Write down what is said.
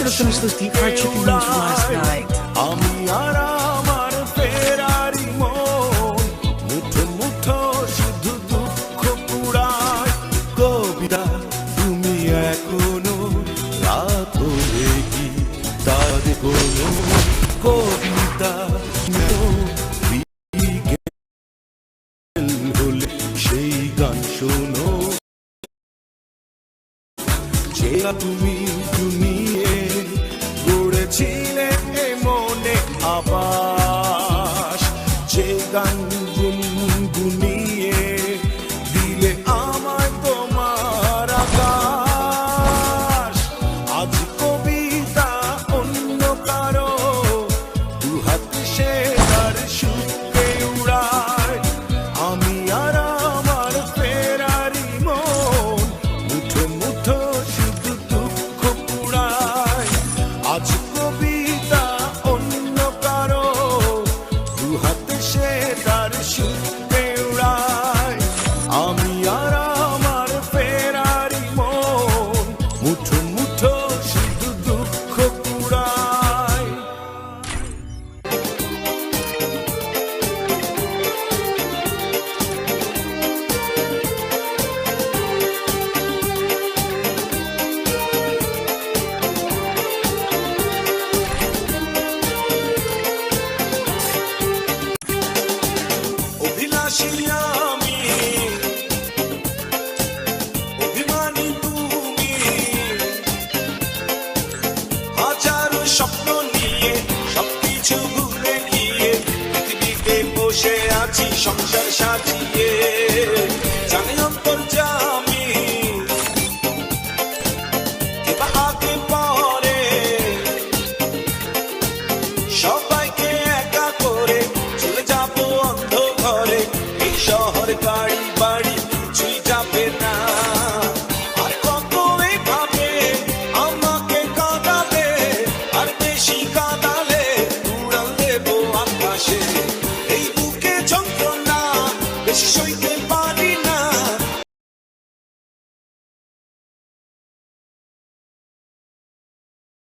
should have finished those deep fried chicken wings from last night. আমি আর আমার ফেরারি মন মুঠো মুঠো শুধু দুঃখ পুরায় কবিতা তুমি এখনো রাত হয়ে কি তার কোনো কবিতা হলে সেই গান শোনো যেটা তুমি শুনিয়ে গড়েছিলে মনে আবাস যে গান গুনগুনিয়ে দিলে আমায় তোমার আকাশ আজ কবিতা অন্য কারো দুহাত সে তার সুখে উড়ায় আমি আর আমার ফেরারি মন মুঠো মুঠো শুধু দুঃখ পুরায় আজ কবিতা অন্য কারো দুহাত সে তার সুখে উড়ায় আমি আর আমার ফেরারি মন মুঠো মুঠো শুধু দুঃখ পুরায় অভিলাষী আমি অভিমানী তুমি হাজারো স্বপ্ন নিয়ে সবকিছু ভুলে গিয়ে পৃথিবীতে বসে আছি সংসার সাজিয়ে জানে অন্তর্যামী কিবা আগে পরে সবাইকে একা করে চলে যাব অন্ধ ঘরে এই শহর গাড়ি বাড়ি কিছুই যাবে না আর কত এভাবে আমাকে কাঁদালে আর বেশি কাঁদালে উড়াল দেব আকাশে এই বুকে যন্ত্রণা বেশি সইতে